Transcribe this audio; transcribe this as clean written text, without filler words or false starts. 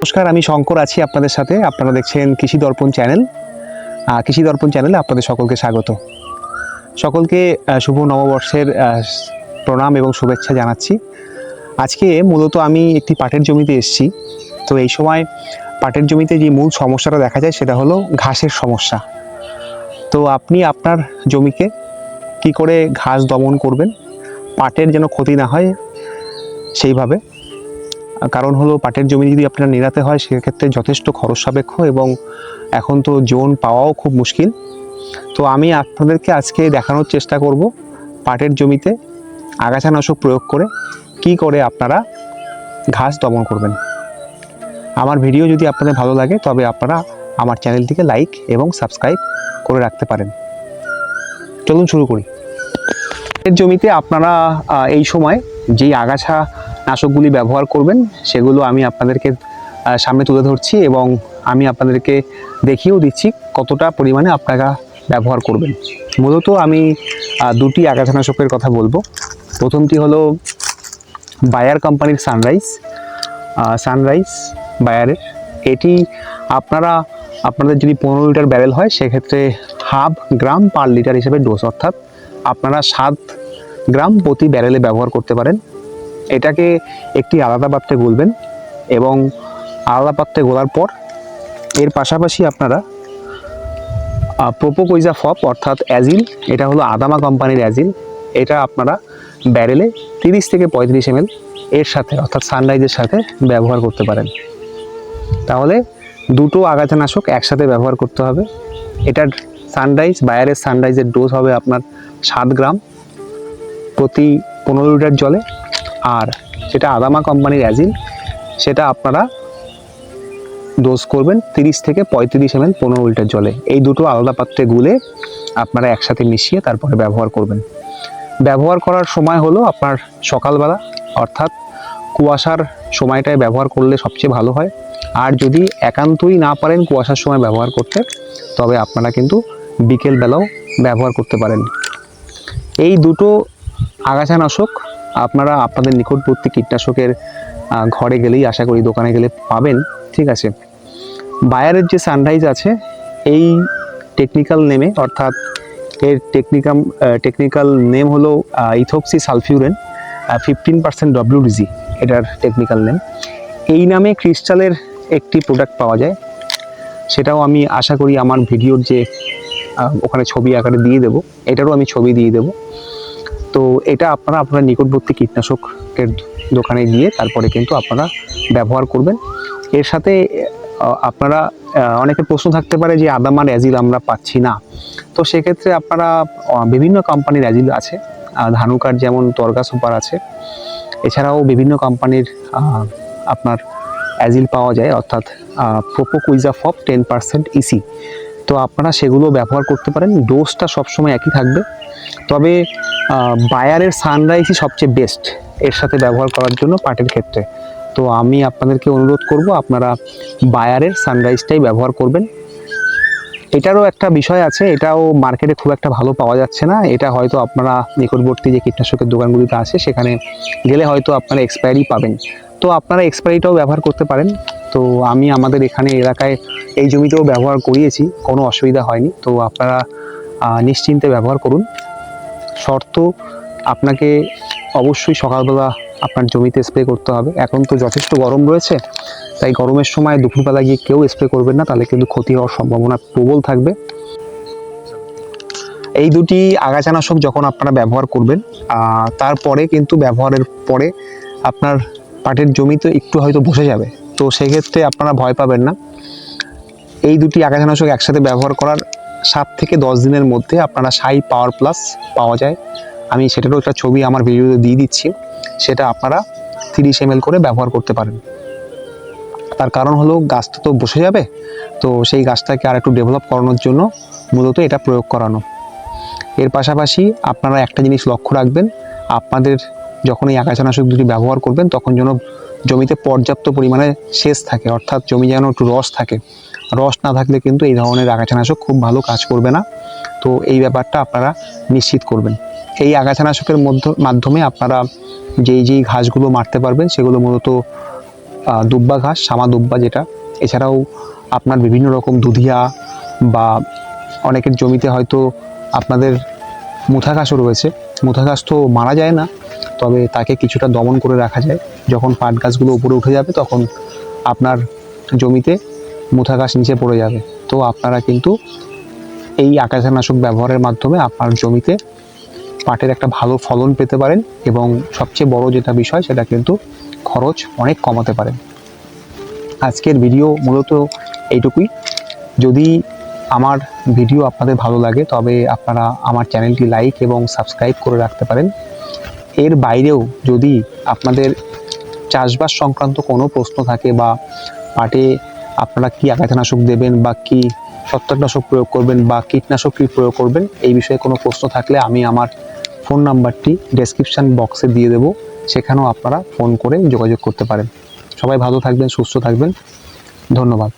নমস্কার, আমি শঙ্কর আছি আপনাদের সাথে। আপনারা দেখছেন কৃষি দর্পণ চ্যানেল। কৃষি দর্পণ চ্যানেলে আপনাদের সকলকে স্বাগত। সকলকে শুভ নববর্ষের প্রণাম এবং শুভেচ্ছা জানাচ্ছি। আজকে মূলত আমি একটি পাটের জমিতে এসেছি। তো এই সময় পাটের জমিতে যে মূল সমস্যাটা দেখা যায় সেটা হলো ঘাসের সমস্যা। তো আপনি আপনার জমিকে কি করে ঘাস দমন করবেন, পাটের যেন ক্ষতি না হয় সেইভাবে। কারণ হলো পাটের জমি যদি আপনার নিরাতে হয় সেক্ষেত্রে যথেষ্ট খরচ সাপেক্ষ এবং এখন তো জোন পাওয়াও খুব মুশকিল। তো আমি আপনাদেরকে আজকে দেখানোর চেষ্টা করব পাটের জমিতে আগাছানাশক প্রয়োগ করে কি করে আপনারা ঘাস দমন করবেন। আমার ভিডিও যদি আপনাদের ভালো লাগে তবে আপনারা আমার চ্যানেলটিকে লাইক এবং সাবস্ক্রাইব করে রাখতে পারেন। চলুন শুরু করি। পাটের জমিতে আপনারা এই সময় যেই আগাছা নাশকগুলি ব্যবহার করবেন সেগুলো আমি আপনাদেরকে সামনে তুলে ধরছি এবং আমি আপনাদেরকে দেখিয়েও দিচ্ছি কতটা পরিমাণে আপনারা ব্যবহার করবেন। মূলত আমি দুটি আগাছানাশকের কথা বলবো। প্রথমটি হলো বায়ার কোম্পানির সানরাইজ বায়ারের। এটি আপনাদের যদি 15 লিটার ব্যারেল হয় সেক্ষেত্রে হাফ গ্রাম পার লিটার হিসেবে ডোজ, অর্থাৎ আপনারা 7 গ্রাম প্রতি ব্যারেলে ব্যবহার করতে পারেন। এটাকে একটি আলাদা পাত্রে গুলবেন এবং আলাদা পাত্রে গোলার পর এর পাশাপাশি আপনারা প্রোপোকোইজা ফপ অর্থাৎ অ্যাজিল, এটা হলো আদামা কোম্পানির অ্যাজিল, এটা আপনারা ব্যারেলে 30 থেকে 35 ml এর সাথে অর্থাৎ সানরাইজের সাথে ব্যবহার করতে পারেন। তাহলে দুটো আগাছানাশক একসাথে ব্যবহার করতে হবে। এটার বায়ারের সানরাইজের ডোজ হবে আপনার 7 গ্রাম প্রতি 15 লিটার জলে, আর যেটা আদামা কোম্পানির অ্যাজিল সেটা আপনারা ডোজ করবেন 30 থেকে 35 ml 15 লিটার জলে। এই দুটো আলাদা পাত্রে গুলে আপনারা একসাথে মিশিয়ে তারপরে ব্যবহার করবেন। ব্যবহার করার সময় হলো আপনার সকালবেলা, অর্থাৎ কুয়াশার সময়টায় ব্যবহার করলে সবচেয়ে ভালো হয়। আর যদি একান্তই না পারেন কুয়াশার সময় ব্যবহার করতে, তবে আপনারা কিন্তু বিকেলবেলাও ব্যবহার করতে পারেন। এই দুটো আগাছানাশক আপনারা আপনাদের নিকটবর্তী কীটনাশকের ঘরে গেলেই, আশা করি দোকানে গেলে পাবেন, ঠিক আছে। বায়ারের যে সানরাইজ আছে এই টেকনিক্যাল নেমে, অর্থাৎ এর টেকনিক্যাল নেম হলো ইথোক্সি সালফিউরেন 15% WDG, এটার টেকনিক্যাল নেম। এই নামে ক্রিস্টালের একটি প্রোডাক্ট পাওয়া যায়, সেটাও আমি আশা করি আমার ভিডিওর যে ওখানে ছবি আকারে দিয়ে দেবো, এটারও আমি ছবি দিয়ে দেবো। তো এটা আপনারা আপনার নিকটবর্তী কীটনাশকের দোকানে গিয়ে তারপরে কিন্তু আপনারা ব্যবহার করবেন। এর সাথে আপনারা অনেকের প্রশ্ন থাকতে পারে যে আদামার অ্যাজিল আমরা পাচ্ছি না। তো সেক্ষেত্রে আপনারা বিভিন্ন কোম্পানির অ্যাজিল আছে, ধানুকার যেমন তরগা সুপার আছে, এছাড়াও বিভিন্ন কোম্পানির আপনার অ্যাজিল পাওয়া যায়, অর্থাৎ প্রোপোকুইজা ফপ 10% EC। তো আপনারা সেগুলো ব্যবহার করতে পারেন। ডোজটা সবসময় একই থাকবে, তবে বায়ারের সানরাইজই সবচেয়ে বেস্ট এর সাথে ব্যবহার করার জন্য পাটের ক্ষেত্রে। তো আমি আপনাদেরকে অনুরোধ করব আপনারা বায়ারের সানরাইজটাই ব্যবহার করবেন। এটারও একটা বিষয় আছে, এটাও মার্কেটে খুব একটা ভালো পাওয়া যাচ্ছে না। এটা হয়তো আপনারা নিকটবর্তী যে কীটনাশকের দোকানগুলিতে আছে সেখানে গেলে হয়তো আপনারা এক্সপায়ারি পাবেন। তো আপনারা এক্সপায়ারিটাও ব্যবহার করতে পারেন। তো আমি আমাদের এখানে এলাকায় এই জমিতেও ব্যবহার করিয়েছি, কোনো অসুবিধা হয়নি। তো আপনারা নিশ্চিন্তে ব্যবহার করুন। শর্ত আপনাকে অবশ্যই সকালবেলা আপনার জমিতে স্প্রে করতে হবে। এখন তো যথেষ্ট গরম রয়েছে, তাই গরমের সময় দুপুরবেলা গিয়ে কেউ স্প্রে করবেন না, তাহলে কিন্তু ক্ষতি হওয়ার সম্ভাবনা প্রবল থাকবে। এই দুটি আগাছানাশক যখন আপনারা ব্যবহার করবেন তারপরে কিন্তু ব্যবহারের পরে আপনার পাটের জমিতে একটু হয়তো বসে যাবে, তো সেক্ষেত্রে আপনারা ভয় পাবেন না। এই দুটি আগাছানাশক একসাথে ব্যবহার করার 7 থেকে 10 দিনের মধ্যে আপনারা সাই পাওয়ার প্লাস পাওয়া যায়, আমি সেটারও একটা ছবি আমার ভিডিওতে দিয়ে দিচ্ছি। সেটা আপনারা 30 ml করে ব্যবহার করতে পারেন। তার কারণ হলো গাছটা তো বসে যাবে, তো সেই গাছটাকে আর একটু ডেভেলপ করানোর জন্য মূলত এটা প্রয়োগ করানো। এর পাশাপাশি আপনারা একটা জিনিস লক্ষ্য রাখবেন, আপনাদের যখন এই আগাছানাশক দুটি ব্যবহার করবেন তখন যেন জমিতে পর্যাপ্ত পরিমাণে সেচ থাকে, অর্থাৎ জমি যেন একটু রস থাকে। রস না থাকলে কিন্তু এই ধরনের আগাছানাশক খুব ভালো কাজ করবে না। তো এই ব্যাপারটা আপনারা নিশ্চিত করবেন। এই আগাছানাশকের মাধ্যমে আপনারা যেই ঘাসগুলো মারতে পারবেন সেগুলো মূলত দুব্বা ঘাস, শ্যামা দুব্বা যেটা, এছাড়াও আপনার বিভিন্ন রকম দুধিয়া বা অনেকের জমিতে হয়তো আপনাদের মুথা ঘাসও রয়েছে। মুথা ঘাস তো মারা যায় না, তবে তাকে কিছুটা দমন করে রাখা যায়। যখন পাট গাছগুলো উপরে উঠে যাবে তখন আপনার জমিতে মুথা ঘাস নিচে পড়ে যাবে। তো আপনারা কিন্তু এই আগাছানাশক ব্যবহারের মাধ্যমে আপনার জমিতে পাটের একটা ভালো ফলন পেতে পারেন এবং সবচেয়ে বড় যেটা বিষয় সেটা কিন্তু খরচ অনেক কমাতে পারেন। আজকের ভিডিও মূলত এইটুকুই। যদি আমার ভিডিও আপনাদের ভালো লাগে তবে আপনারা আমার চ্যানেলটি লাইক এবং সাবস্ক্রাইব করে রাখতে পারেন। এর বাইরেও যদি আপনাদের চাষবাস সংক্রান্ত কোনো প্রশ্ন থাকে বা পাটে আপনারা কী আগাছানাশক দেবেন বা কী ছত্রাকনাশক প্রয়োগ করবেন বা কীটনাশক কী প্রয়োগ করবেন, এই বিষয়ে কোনো প্রশ্ন থাকলে আমি আমার ফোন নাম্বারটি ডেসক্রিপশান বক্সে দিয়ে দেবো, সেখানেও আপনারা ফোন করে যোগাযোগ করতে পারেন। সবাই ভালো থাকবেন, সুস্থ থাকবেন। ধন্যবাদ।